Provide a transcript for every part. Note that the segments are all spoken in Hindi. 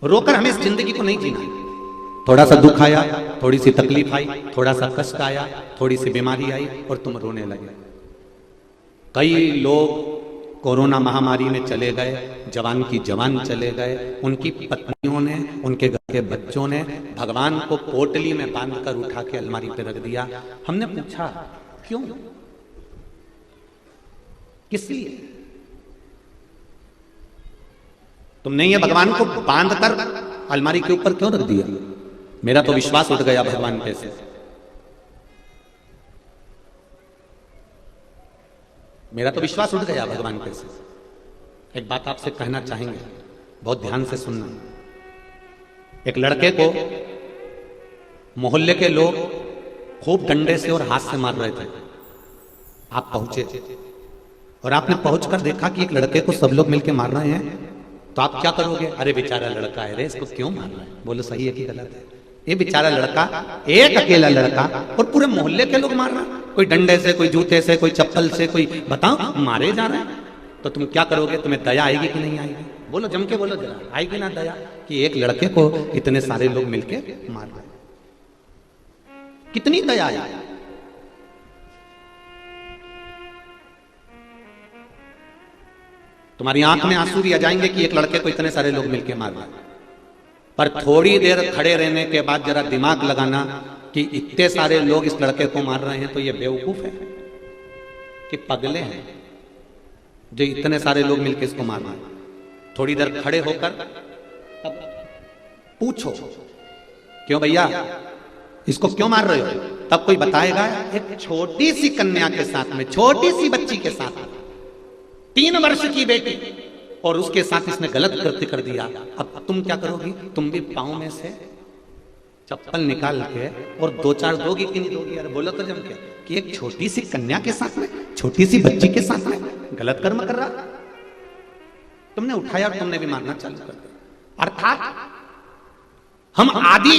रोकर हमें इस जिंदगी को नहीं जीना है। थोड़ा सा दुख आया, थोड़ी सी तकलीफ आई, थोड़ा सा कष्ट आया, थोड़ी सी बीमारी आई और तुम रोने लगे। कई लोग कोरोना महामारी में चले गए, जवान की जवान चले गए, उनकी पत्नियों ने, उनके घर के बच्चों ने भगवान को पोटली में बांधकर उठा के अलमारी पे रख दिया। हमने पूछा क्यों, किस लिए? तुमने ये भगवान को बांधकर अलमारी के ऊपर क्यों रख दिया? मेरा तो विश्वास उठ गया भगवान पे से। मेरा तो विश्वास उठ गया भगवान पे से। एक बात आपसे कहना चाहेंगे, बहुत ध्यान से सुनना। एक लड़के को मोहल्ले के लोग खूब डंडे से और हाथ से मार रहे थे। आप पहुंचे और आपने पहुंचकर देखा कि एक लड़के को सब लोग मिलकर मार रहे हैं, तो आप क्या करोगे? अरे बेचारा लड़का है रे, इसको क्यों मार रहे हैं? बोलो सही है कि गलत है? ये बेचारा लड़का, एक अकेला लड़का, और पूरे मोहल्ले के लोग मार रहे हैं। कोई डंडे से, कोई जूते से, कोई चप्पल से, कोई बताओ मारे जा रहे हैं। तो तुम क्या करोगे? तुम्हें दया आएगी कि नहीं आएगी? बोलो, जम के बोलो जरा, आएगी ना दया कि एक लड़के को इतने सारे लोग मिलके मार रहे हैं? कितनी दया आएगी? तुम्हारी आंख में आंसू भी आ जाएंगे कि एक लड़के को इतने सारे लोग मिलके मार रहे हैं। पर थोड़ी देर खड़े रहने के बाद जरा दिमाग लगाना कि इतने सारे लोग इस लड़के को मार रहे हैं, तो ये बेवकूफ है कि पगले हैं जो इतने सारे लोग मिलकर इसको मार रहे हैं? थोड़ी देर खड़े होकर तब पूछो, क्यों भैया इसको क्यों मार रहे हो? तब कोई बताएगा एक छोटी सी कन्या के साथ में, छोटी सी बच्ची के साथ में, 3 वर्ष की बेटी, और उसके साथ इसने गलत कृत्य कर दिया। अब तुम क्या करोगी? तुम भी पांव में से चप्पल निकाल के और 2-4 दोगी कि नहीं दोगी? अरे बोलो तो जम के कि एक छोटी सी कन्या के साथ में, छोटी सी बच्ची के साथ में गलत कर्म कर रहा, तुमने उठाया और तुमने भी मारना चालू कर दिया। अर्थात हम आदि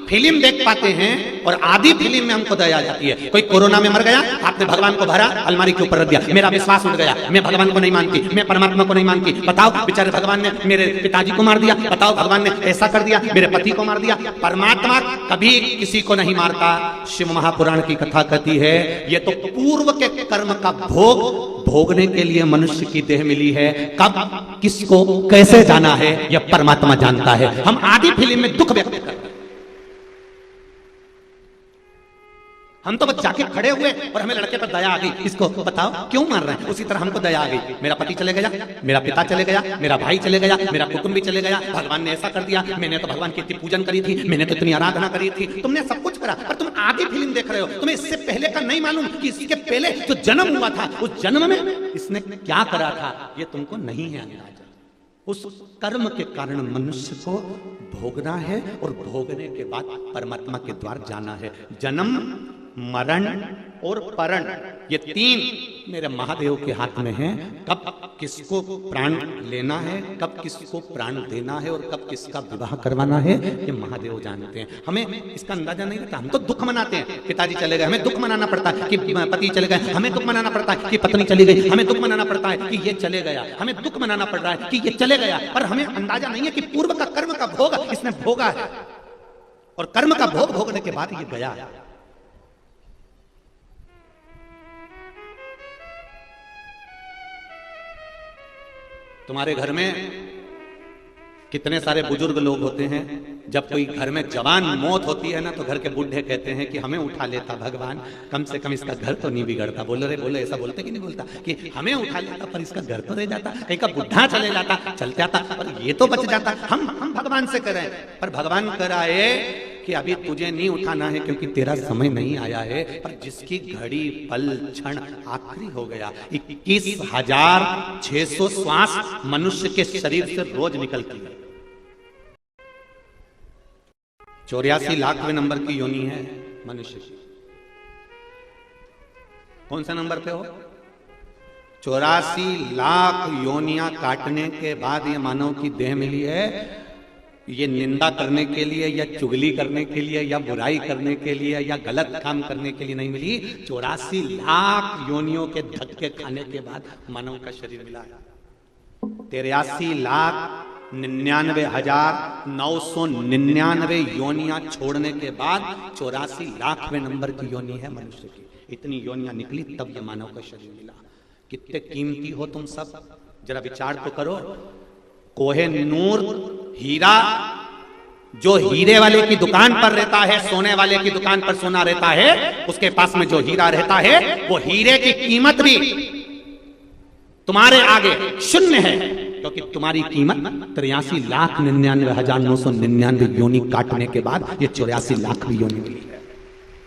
फिल्म देख पाते हैं और आधी फिल्म में हमको दया आ जाती है। कोई कोरोना में मर गया, आपने भगवान को भरा, अलमारी के ऊपर रख दिया, मेरा विश्वास उठ गया, मैं भगवान को नहीं मानती, मैं परमात्मा को नहीं मानती। बताओ बेचारे भगवान ने मेरे पिताजी को मार दिया, बताओ भगवान ने ऐसा कर दिया, मेरे पति को मार दिया। परमात्मा कभी किसी को नहीं मारता। शिव महापुराण की कथा कहती है ये तो पूर्व के कर्म का भोग भोगने के लिए मनुष्य की देह मिली है। कब किसको कैसे जाना है यह परमात्मा जानता है। हम आधी फिल्म में दुख व्यक्त करते हैं। हम तो बस जाके खड़े हुए और हमें लड़के पर दया आ गई, इसको बताओ क्यों मार रहे हैं? उसी तरह हमको दया आ गई, मेरा पति चले गया, मेरा पिता चले गया, मेरा भाई चले गया, मेरा कुटुंब भी चले गया, भगवान ने ऐसा कर दिया, मैंने तो भगवान की इतनी पूजन करी थी, मैंने तो इतनी आराधना करी थी, तुमने सब कुछ करा, पर तुम आधी फिल्म देख रहे हो। तुम्हें इससे पहले का नहीं मालूम कि इसके पहले जो जन्म हुआ था, उस जन्म में इसने क्या करा था, ये तुमको नहीं है अंदाजा। उस कर्म के कारण मनुष्य को भोगना है और भोगने के बाद परमात्मा के द्वार जाना है। जन्म, मरण और परण, ये 3 मेरे महादेव के हाथ में हैं। कब किसको प्राण लेना है, कब किसको प्राण देना है और कब किसका विवाह करवाना है, ये महादेव जानते हैं। हमें इसका अंदाजा नहीं रहता। हम तो दुख मनाते हैं, पिताजी चले गए, हमें दुख मनाना पड़ता है कि पति चले गए, हमें दुख मनाना पड़ता है कि पत्नी चली गई, हमें दुख मनाना पड़ता है कि ये चले गया, हमें दुख मनाना पड़ रहा है कि ये चले गया। पर हमें अंदाजा नहीं है कि पूर्व का कर्म का भोग इसने भोगा है और कर्म का भोग भोगने के बाद ये गया है। तुम्हारे घर में कितने सारे बुजुर्ग लोग होते हैं, जब कोई घर में जवान मौत होती है ना, तो घर के बूढ़े कहते हैं कि हमें उठा लेता भगवान, कम से कम इसका घर तो नहीं बिगड़ता। बोलो रे बोलो, ऐसा बोलते कि नहीं बोलता कि हमें उठा लेता पर इसका घर तो रह जाता, कहीं का बुढ़ा चले जाता, चलते आता, पर ये तो बच जाता। हम भगवान से करें, पर भगवान कराए कि अभी तुझे नहीं उठाना है क्योंकि तेरा समय नहीं आया है। पर जिसकी घड़ी पल क्षण आखिरी हो गया, 21,600 श्वास मनुष्य के शरीर से रोज निकलती है। 84 लाखवें नंबर की योनि है मनुष्य की। कौन सा नंबर पे हो? 84 लाख योनियां काटने के बाद ये मानव की देह मिली है। ये निंदा करने के लिए या चुगली करने के लिए या बुराई करने के लिए या गलत काम करने के लिए नहीं मिली। 84 लाख योनियों के धक्के खाने के बाद मानव का शरीर मिला है। 83 लाख 99,999 योनियां छोड़ने के बाद 84,00,000वें नंबर की योनि है मनुष्य की। इतनी योनियां निकली तब ये मानव का शरीर मिला। कितने कीमती हो तुम सब, जरा विचार तो करो। कोहे नूर हीरा जो हीरे वाले की दुकान पर रहता है, सोने वाले की दुकान पर सोना रहता है, उसके पास में जो हीरा रहता है वो हीरे की कीमत भी तुम्हारे आगे शून्य है, क्योंकि तुम्हारी कीमत 83,99,999 योनि काटने के बाद ये 84,00,000 भी योनि मिली है।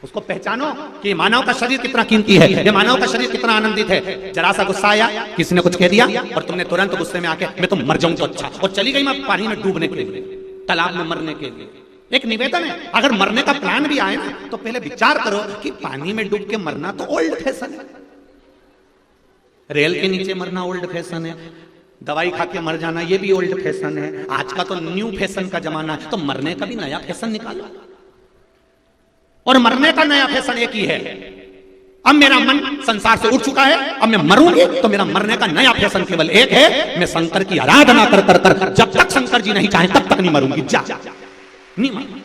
उसको पहचानो कि मानव का शरीर कितना कीमती है, ये मानव का शरीर कितना आनंदित है। जरा सा गुस्सा आया, किसी ने कुछ कह दिया और तुमने तुरंत गुस्से में आके मैं तो मर जाऊं तो अच्छा, और चली गई मैं पानी में डूबने के लिए, तालाब में मरने के लिए। एक निवेदन है, अगर मरने का प्लान भी आए ना तो पहले विचार करो कि पानी में डूब के मरना तो ओल्ड फैशन है, रेल के नीचे मरना ओल्ड फैशन है, दवाई खा के मर जाना ये भी ओल्ड फैशन है। आज का तो न्यू फैशन का जमाना है, तो मरने का भी नया फैशन निकालो। और मरने का नया फैशन एक ही है, अब मेरा मन संसार से उठ चुका है, अब मैं मरूंगी तो मेरा मरने का नया फैशन केवल एक है, मैं शंकर की आराधना कर कर कर जब तक शंकर जी नहीं चाहे तब तक नहीं मरूंगी। जा नहीं मरूंगी,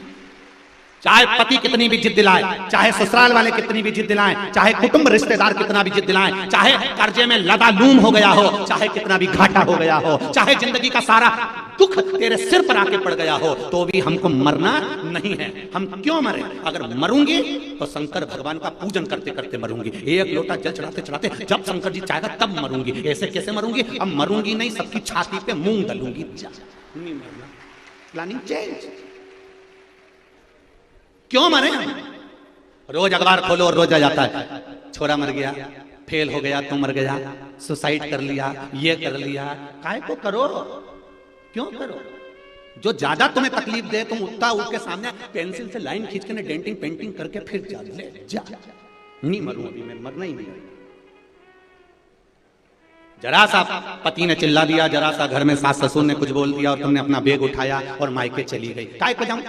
चाहे पति कितनी भी जिद दिलाए, चाहे ससुराल वाले कितनी भी जिद दिलाएं, चाहे कुटुंब रिश्तेदार कितना भी जिद दिलाएं, चाहे कर्जे में लदालूम हो गया हो, चाहे कितना भी घाटा हो गया हो, चाहे जिंदगी का सारा दुख तेरे सिर पर आके पड़ गया हो, तो भी हमको मरना नहीं है। हम क्यों मरे? अगर मरूंगी तो शंकर भगवान का पूजन करते करते मरूंगी, एक लोटा जल चढ़ाते चढ़ाते, जब शंकर जी चाहेगा तब मरूंगी। ऐसे कैसे मरूंगी? अब मरूंगी नहीं, सबकी छाती पे मूंग डालूंगी। नहीं मरना, प्लानिंग चेंज। क्यों मरे? रोज अखबार खोलो और रोज आ जाता है छोरा मर गया, फेल हो गया तो मर गया, सुसाइड कर लिया, ये कर लिया। काहे को करो? क्यों करो? जो ज्यादा तुम्हें तकलीफ दे तुम उठता उठ के सामने पेंसिल से लाइन खींच के डेंटिंग पेंटिंग करके फिर जा ले जा। नहीं मरूं अभी मैं, मरना ही नहीं। जरा सा पति ने चिल्ला दिया, जरा सा घर में सास ससुर ने कुछ बोल दिया और तुमने अपना बैग उठाया और मायके चली गई। काहे को जाऊं?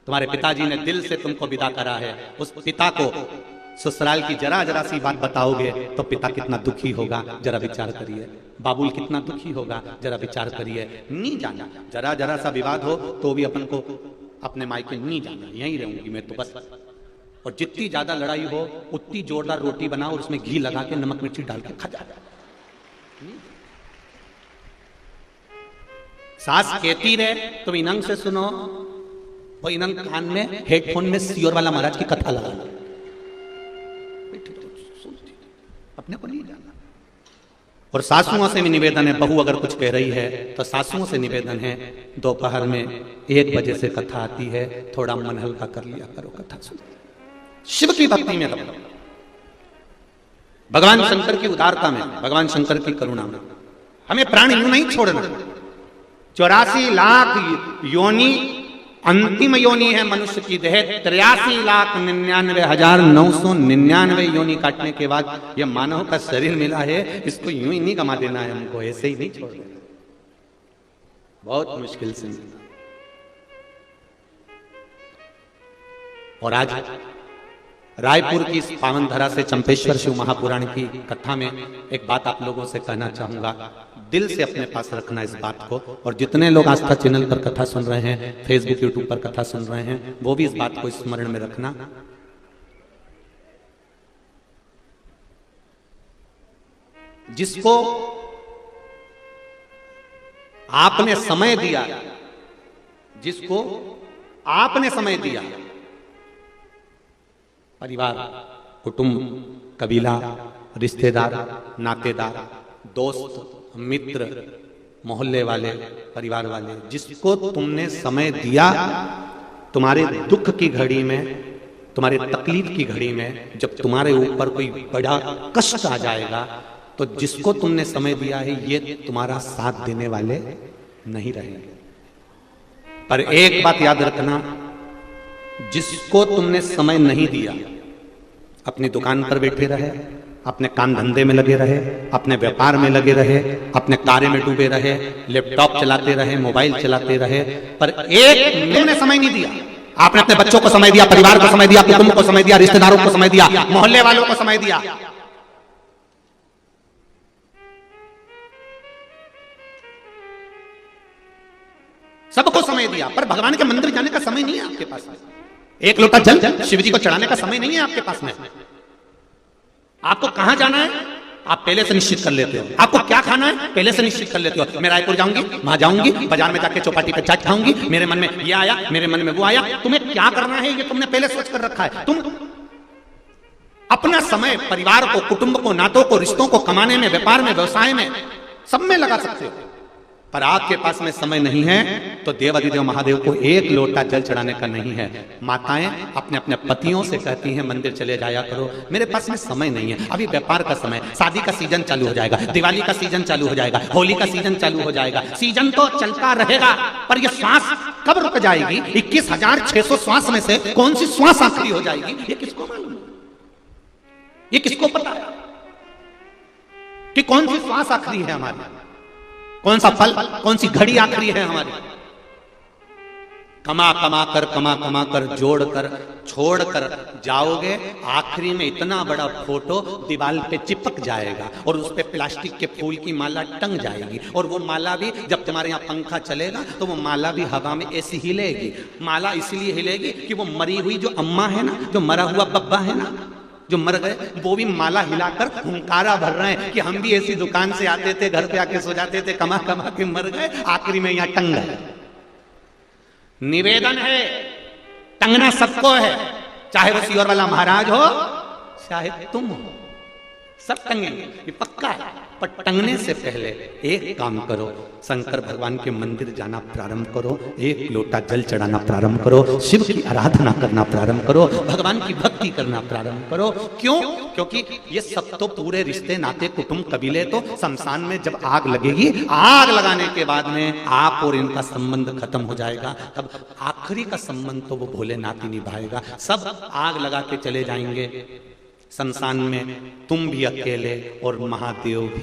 तुम्हारे पिताजी ने दिल से तुमको विदा करा है, उस पिता को ससुराल की जरा जरा सी बात बताओगे तो पिता कितना दुखी होगा, जरा विचार करिए। बाबुल कितना दुखी होगा, जरा विचार करिए। नहीं जाना, जरा जरा सा विवाद हो तो भी अपन को अपने मायके नहीं जाना, यहीं रहूंगी मैं तो बस। और जितनी ज्यादा लड़ाई हो उतनी जोरदार रोटी बनाओ और उसमें घी लगा के नमक मिर्ची डाल के खा जा। सास कहती रहे तुम इनंग से सुनो, वो इनंग कान में हेडफोन में सियोर वाला महाराज की कथा लगाना, अपने को नहीं जाना। और सासुओं से भी निवेदन है, बहू अगर कुछ कह रही है तो सासुओं से निवेदन है, दोपहर में 1 बजे से कथा आती है, थोड़ा मन हल्का कर लिया करो, कथा सुनो, शिव की भक्ति में रहो, भगवान शंकर की उदारता में, भगवान शंकर की करुणा में। हमें प्राण यूं नहीं छोड़ना। 84,00,000 योनि अंतिम योनि है मनुष्य की देह। 83,99,999 योनि काटने के बाद यह मानव का शरीर मिला है, इसको यूं ही नहीं गमा देना है, हमको ऐसे ही नहीं छोड़ देना, बहुत मुश्किल से। और आज रायपुर की इस पावन धरा से चंपेश्वर शिव महापुराण की कथा में एक बात आप लोगों से कहना चाहूंगा, दिल से अपने पास रखना इस बात को। और जितने लोग आस्था चैनल पर कथा सुन रहे हैं, फेसबुक यूट्यूब पर कथा सुन रहे हैं, वो भी इस बात को स्मरण में रखना। जिसको आपने समय दिया, जिसको आपने समय दिया, परिवार, कुटुंब, कबीला, रिश्तेदार, नातेदार, दोस्त, मित्र, मोहल्ले वाले, परिवार वाले, जिसको तुमने समय दिया, तुम्हारे दुख की घड़ी में, तुम्हारे तकलीफ की घड़ी में, जब तुम्हारे ऊपर कोई बड़ा कष्ट आ जाएगा, तो जिसको तुमने समय दिया है ये तुम्हारा साथ देने वाले नहीं रहेंगे। पर एक बात याद रखना, जिसको तुमने समय नहीं दिया, अपनी दुकान पर बैठे रहे, अपने काम धंधे में लगे रहे, अपने व्यापार में लगे रहे, अपने कार्य में डूबे रहे, लैपटॉप चलाते रहे, मोबाइल चलाते रहे, पर एक तुमने समय नहीं दिया। आपने अपने बच्चों को समय दिया, परिवार को समय दिया, कुटुंब को समय दिया, रिश्तेदारों को समय दिया, मोहल्ले वालों को समय दिया। सबको समय दिया, पर भगवान के मंदिर जाने का समय नहीं है आपके पास में। एक लोटा जल शिव जी को चढ़ाने का समय नहीं है आपके पास में। आपको कहां जाना है आप पहले से निश्चित कर लेते हो, आपको क्या खाना है पहले से निश्चित कर लेते हो। मैं रायपुर जाऊंगी, वहां जाऊंगी, बाजार में जाके चौपाटी पे चाट खाऊंगी, मेरे मन में ये आया, मेरे मन में वो आया। तुम्हें क्या करना है ये तुमने पहले सोच कर रखा है। तुम अपना समय परिवार को, कुटुंब को, नातों को, रिश्तों को कमाने में, व्यापार में, व्यवसाय में, सब में लगा सकते हो, पर आपके पास में समय नहीं है तो देवाधिदेव महादेव को एक लोटा जल चढ़ाने का नहीं है। माताएं अपने अपने पतियों से कहती हैं मंदिर चले जाया करो, मेरे पास में समय नहीं है, अभी व्यापार का समय, शादी का सीजन चालू हो जाएगा, दिवाली का सीजन चालू हो जाएगा, होली का सीजन चालू हो जाएगा, सीजन तो चलता रहेगा, पर यह श्वास कब रुक जाएगी? 21,600 श्वास में से कौन सी श्वास आखिरी हो जाएगी ये किसको मालूम? ये किसको पता है कि कौन सी श्वास आखिरी है हमारी, कौन सा पल, कौन सी घड़ी आखिरी है हमारी? कमा कमा कर जोड़ कर छोड़ कर जाओगे, आखिरी में इतना बड़ा फोटो दीवार पे चिपक जाएगा और उस पे प्लास्टिक के फूल की माला टंग जाएगी, और वो माला भी जब तुम्हारे यहाँ पंखा चलेगा तो वो माला भी हवा में ऐसी हिलेगी। माला इसलिए हिलेगी कि वो मरी हुई जो अम्मा है ना, जो मरा हुआ बब्बा है ना, जो मर गए, वो भी माला हिलाकर हुंकारा भर रहे हैं कि हम भी ऐसी दुकान से आते थे, घर पे आके सो जाते थे, कमा कमा के मर गए, आखिरी में यहां टंग गए। निवेदन है, टंगना सबको है, चाहे वो सियोर वाला महाराज हो, चाहे तुम हो, सब टंगेंगे, ये पक्का है। पर टंगने से पहले एक काम करो, शंकर भगवान के मंदिर जाना प्रारंभ करो, एक लोटा जल चढ़ाना प्रारंभ करो, शिव की आराधना करना प्रारंभ करो, भगवान की भक्ति करना प्रारंभ करो। क्यों? क्योंकि ये सब तो पूरे रिश्ते नाते कुटुंब कबीले तो शमशान में जब आग लगेगी, आग लगाने के बाद में आप और इनका संबंध खत्म हो जाएगा, तब आखिरी का संबंध तो वो भोलेनाथ ही निभाएगा। सब आग लगा के चले जाएंगे शमशान में, तुम भी अकेले और महादेव भी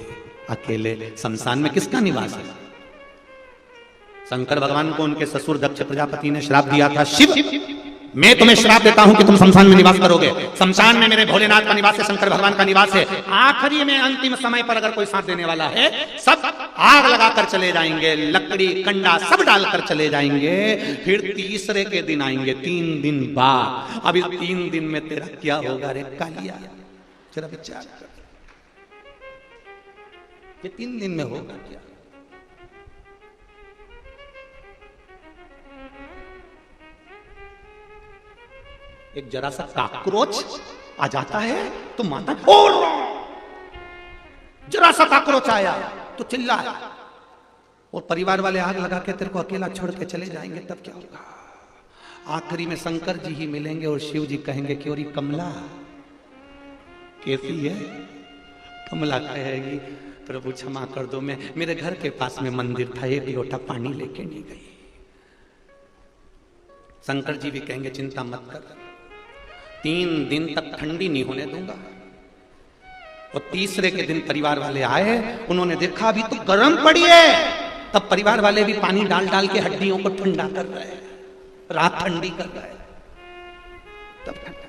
अकेले। शमशान में किसका निवास है? शंकर भगवान को उनके ससुर दक्ष प्रजापति ने श्राप दिया था, शिव मैं तुम्हें श्राप देता हूं कि तुम शमशान में निवास करोगे। शमशान में मेरे भोलेनाथ का निवास है, शंकर भगवान का निवास है। आखिरी में अंतिम समय पर अगर कोई साथ देने वाला है, सब आग लगाकर चले जाएंगे, लकड़ी कंडा सब डालकर चले जाएंगे, फिर तीसरे के दिन आएंगे 3 दिन बाद। अब इस 3 दिन में तेरा क्या होगा रे कालिया, जरा विचार कर, ये 3 दिन में होगा क्या? एक जरा सा काकरोच आ जाता है तो माता बोल, जरा सा काकरोच आया तो चिल्लाया, और परिवार वाले आग लगा के तेरे को अकेला छोड़ के चले जाएंगे, तब क्या होगा? आखिरी में शंकर जी ही मिलेंगे और शिव जी कहेंगे कि और कमला कैसी है? कमला कहेगी प्रभु क्षमा कर दो, मैं मेरे घर के पास में मंदिर था, एक लोटा पानी लेके नहीं गई। शंकर जी भी कहेंगे चिंता मत कर, 3 दिन तक ठंडी नहीं होने दूंगा। और तीसरे के दिन परिवार वाले आए, उन्होंने देखा अभी तो गर्म पड़ी है, तब परिवार वाले भी पानी डाल डाल के हड्डियों को ठंडा कर रहे हैं, रात ठंडी कर रहे हैं, तब ठंडा।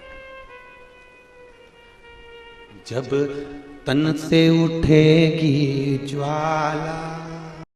जब तन से उठेगी ज्वाला